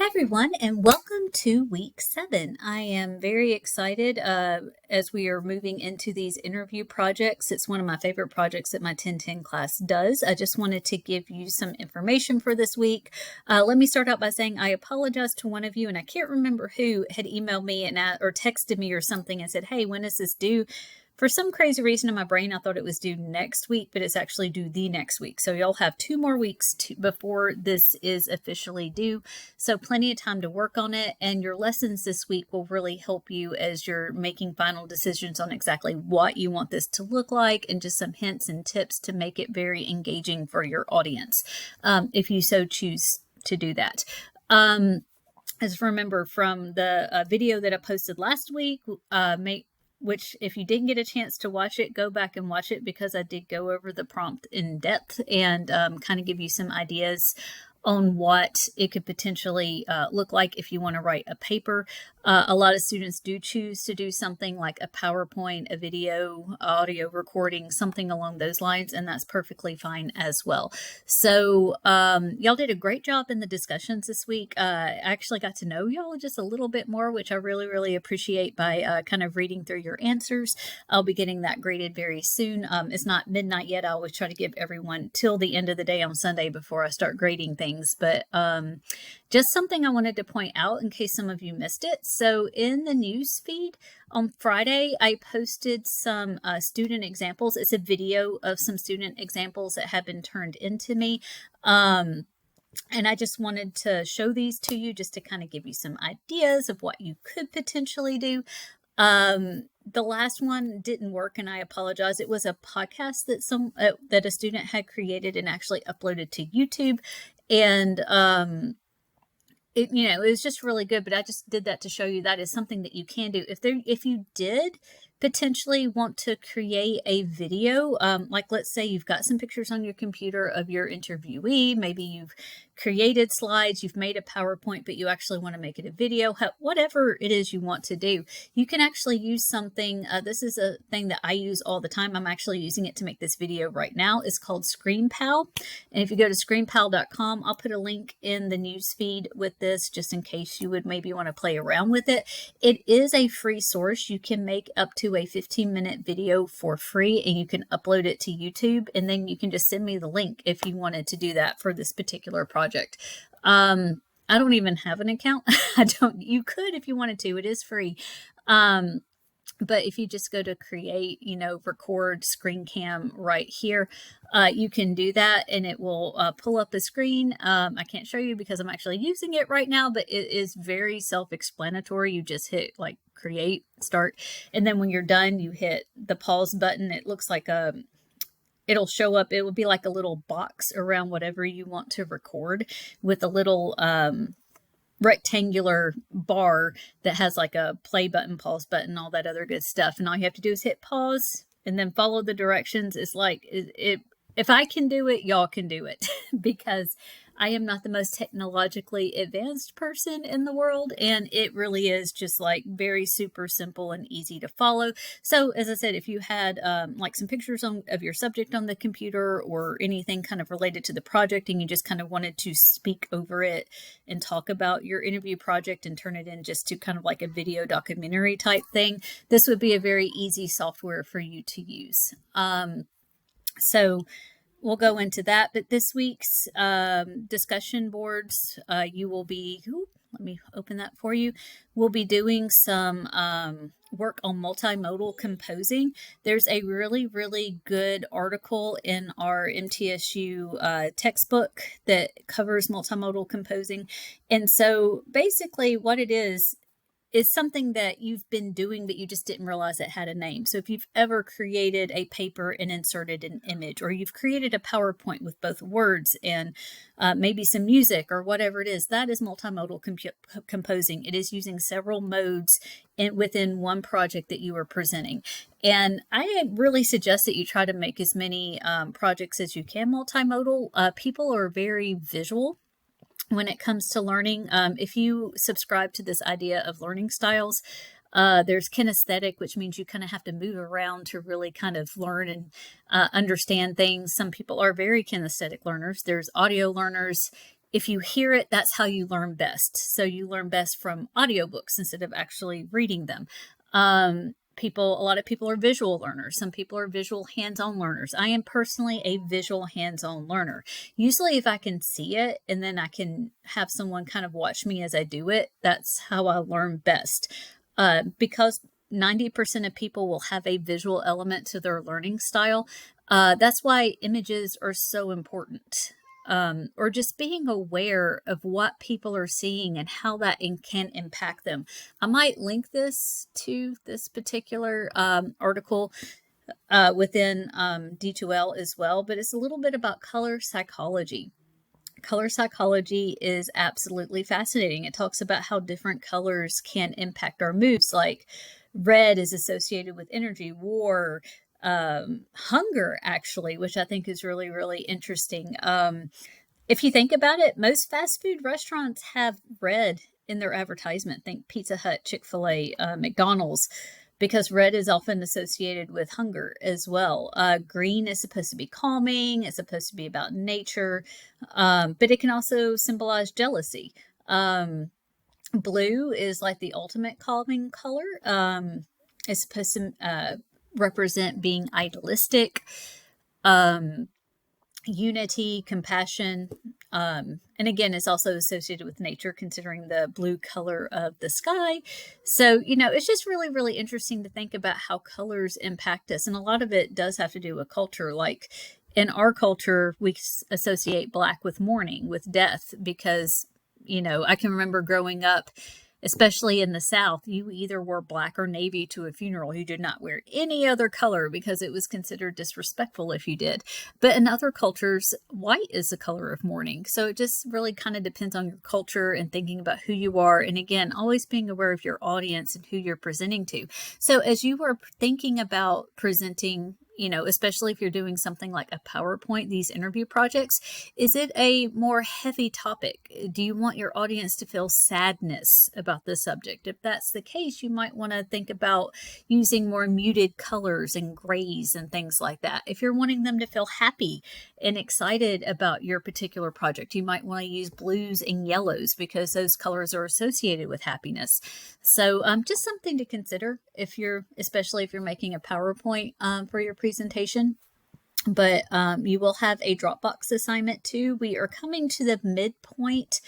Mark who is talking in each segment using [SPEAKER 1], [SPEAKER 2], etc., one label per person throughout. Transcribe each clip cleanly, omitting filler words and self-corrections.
[SPEAKER 1] Hi, everyone, and welcome to week 7. I am very excited as we are moving into these interview projects. It's one of my favorite projects that my 1010 class does. I just wanted to give you some information for this week. Let me start out by saying I apologize to one of you, and I can't remember who had emailed me or texted me or something and said, hey, when is this due? For some crazy reason in my brain, I thought it was due next week, but it's actually due the next week. So y'all have 2 more weeks before this is officially due. So plenty of time to work on it. And your lessons this week will really help you as you're making final decisions on exactly what you want this to look like and just some hints and tips to make it very engaging for your audience, if you so choose to do that. As remember from the video that I posted last week, which if you didn't get a chance to watch it, go back and watch it because I did go over the prompt in depth and kind of give you some ideas on what it could potentially look like if you want to write a paper. A lot of students do choose to do something like a PowerPoint, a video, audio recording, something along those lines, and that's perfectly fine as well. So y'all did a great job in the discussions this week. I actually got to know y'all just a little bit more, which I really appreciate by kind of reading through your answers. I'll be getting that graded very soon. It's not midnight yet. I always try to give everyone till the end of the day on Sunday before I start grading things, but just something I wanted to point out in case some of you missed it. So in the news feed on Friday, I posted some student examples. It's a video of some student examples that have been turned into me. And I just wanted to show these to you just to kind of give you some ideas of what you could potentially do. The last one didn't work, and I apologize. It was a podcast that a student had created and actually uploaded to YouTube, and it was just really good. But I just did that to show you that is something that you can do if you did potentially want to create a video. Like let's say you've got some pictures on your computer of your interviewee. Maybe you've created slides, you've made a PowerPoint, but you actually want to make it a video. Whatever it is you want to do, you can actually use something. This is a thing that I use all the time. I'm actually using it to make this video right now. It's called ScreenPal. And if you go to screenpal.com, I'll put a link in the news feed with this just in case you would maybe want to play around with it. It is a free source. You can make up to a 15-minute video for free and you can upload it to YouTube, and then you can just send me the link if you wanted to do that for this particular project. I don't even have an account. You could if you wanted to. It is free. But if you just go to create, record screen cam right here, you can do that and it will pull up the screen. I can't show you because I'm actually using it right now, but it is very self-explanatory. You just hit like create, start, and then when you're done, you hit the pause button. It looks like it'll show up. It will be like a little box around whatever you want to record with a little rectangular bar that has like a play button, pause button, all that other good stuff. And all you have to do is hit pause and then follow the directions. It's like if I can do it, y'all can do it because I am not the most technologically advanced person in the world, and it really is just like very super simple and easy to follow. So as I said, if you had like some pictures of your subject on the computer or anything kind of related to the project and you just kind of wanted to speak over it and talk about your interview project and turn it in just to kind of like a video documentary type thing, this would be a very easy software for you to use. So we'll go into that, but this week's discussion boards, you will be, let me open that for you. We'll be doing some work on multimodal composing. There's a really good article in our MTSU textbook that covers multimodal composing. And so basically what it is something that you've been doing, but you just didn't realize it had a name. So if you've ever created a paper and inserted an image, or you've created a PowerPoint with both words and maybe some music or whatever it is, that is multimodal composing. It is using several modes within one project that you are presenting. And I really suggest that you try to make as many projects as you can multimodal. People are very visual when it comes to learning. If you subscribe to this idea of learning styles, there's kinesthetic, which means you kind of have to move around to really kind of learn and understand things. Some people are very kinesthetic learners. There's audio learners, if you hear it, that's how you learn best. So you learn best from audiobooks instead of actually reading them. A lot of people are visual learners. Some people are visual hands-on learners. I am personally a visual hands-on learner. Usually if I can see it and then I can have someone kind of watch me as I do it, that's how I learn best. Because 90% of people will have a visual element to their learning style. That's why images are so important. Or just being aware of what people are seeing and how that can impact them. I might link this to this particular article within D2L as well, but it's a little bit about color psychology. Color psychology is absolutely fascinating. It talks about how different colors can impact our moods, like red is associated with energy, war, hunger, actually, which I think is really, really interesting. If you think about it, most fast food restaurants have red in their advertisement. Think Pizza Hut, Chick-fil-A, McDonald's, because red is often associated with hunger as well. Green is supposed to be calming. It's supposed to be about nature, but it can also symbolize jealousy. Blue is like the ultimate calming color. It's supposed to represent being idealistic, unity, compassion, and again, it's also associated with nature, considering the blue color of the sky. So, it's just really, really interesting to think about how colors impact us. And a lot of it does have to do with culture. Like in our culture, we associate black with mourning, with death, because, I can remember growing up, especially in the South, you either wore black or navy to a funeral. You did not wear any other color because it was considered disrespectful if you did. But in other cultures, white is the color of mourning. So it just really kind of depends on your culture and thinking about who you are. And again, always being aware of your audience and who you're presenting to. So as you are thinking about presenting, especially if you're doing something like a PowerPoint, these interview projects, is it a more heavy topic? Do you want your audience to feel sadness about the subject? If that's the case, you might want to think about using more muted colors and grays and things like that. If you're wanting them to feel happy and excited about your particular project, you might want to use blues and yellows because those colors are associated with happiness. So just something to consider especially if you're making a PowerPoint for your presentation. But you will have a Dropbox assignment too. We are coming to the midpoint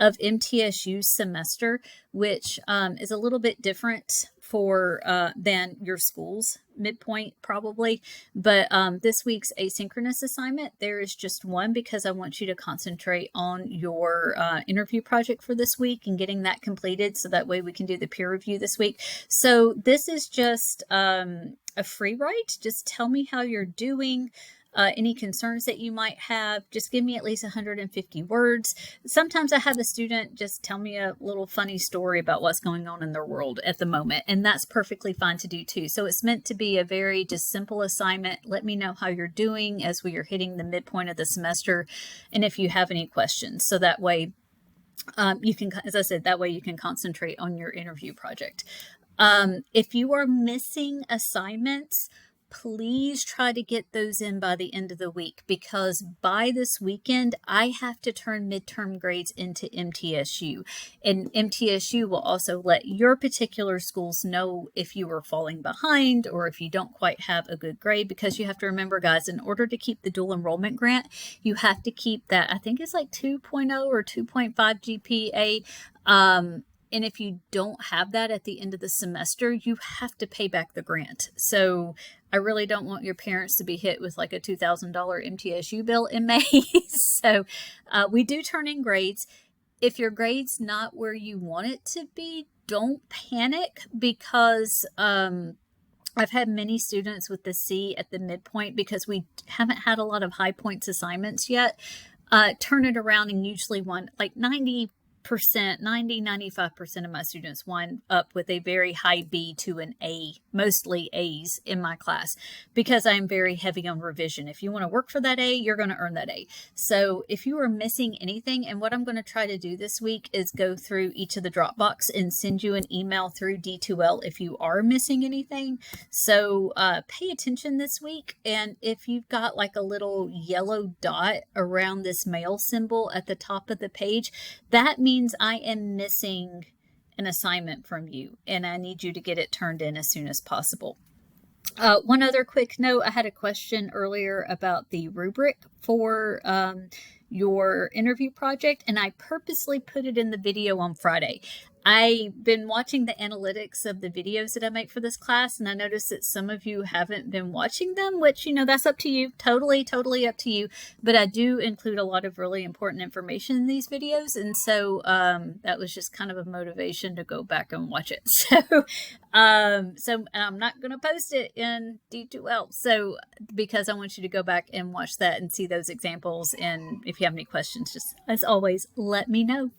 [SPEAKER 1] of MTSU's semester, which is a little bit different than your school's midpoint probably. But this week's asynchronous assignment, there is just one because I want you to concentrate on your interview project for this week and getting that completed so that way we can do the peer review this week. So this is just a free write. Just tell me how you're doing. Any concerns that you might have, just give me at least 150 words. Sometimes I have a student just tell me a little funny story about what's going on in their world at the moment, and that's perfectly fine to do too. So it's meant to be a very just simple assignment. Let me know how you're doing as we are hitting the midpoint of the semester, and if you have any questions. So that way you can, as I said, that way you can concentrate on your interview project. If you are missing assignments, please try to get those in by the end of the week, because by this weekend, I have to turn midterm grades into MTSU. And MTSU will also let your particular schools know if you are falling behind or if you don't quite have a good grade, because you have to remember, guys, in order to keep the dual enrollment grant, you have to keep that, I think it's like 2.0 or 2.5 GPA. And if you don't have that at the end of the semester, you have to pay back the grant. So I really don't want your parents to be hit with like a $2,000 MTSU bill in May. So we do turn in grades. If your grade's not where you want it to be, don't panic, because I've had many students with the C at the midpoint, because we haven't had a lot of high points assignments yet, turn it around and usually want like 90% 95% of my students wind up with a very high B to an A, mostly A's in my class, because I'm very heavy on revision. If you want to work for that A, you're going to earn that A. So if you are missing anything, and what I'm going to try to do this week is go through each of the Dropbox and send you an email through D2L if you are missing anything. So pay attention this week. And if you've got like a little yellow dot around this mail symbol at the top of the page, that means I am missing an assignment from you, and I need you to get it turned in as soon as possible. One other quick note, I had a question earlier about the rubric for your interview project, and I purposely put it in the video on Friday. I've been watching the analytics of the videos that I make for this class, and I noticed that some of you haven't been watching them, which, you know, that's up to you. Totally up to you. But I do include a lot of really important information in these videos, and so that was just kind of a motivation to go back and watch it. So I'm not going to post it in D2L, so because I want you to go back and watch that and see those examples. And if you have any questions, just as always, let me know.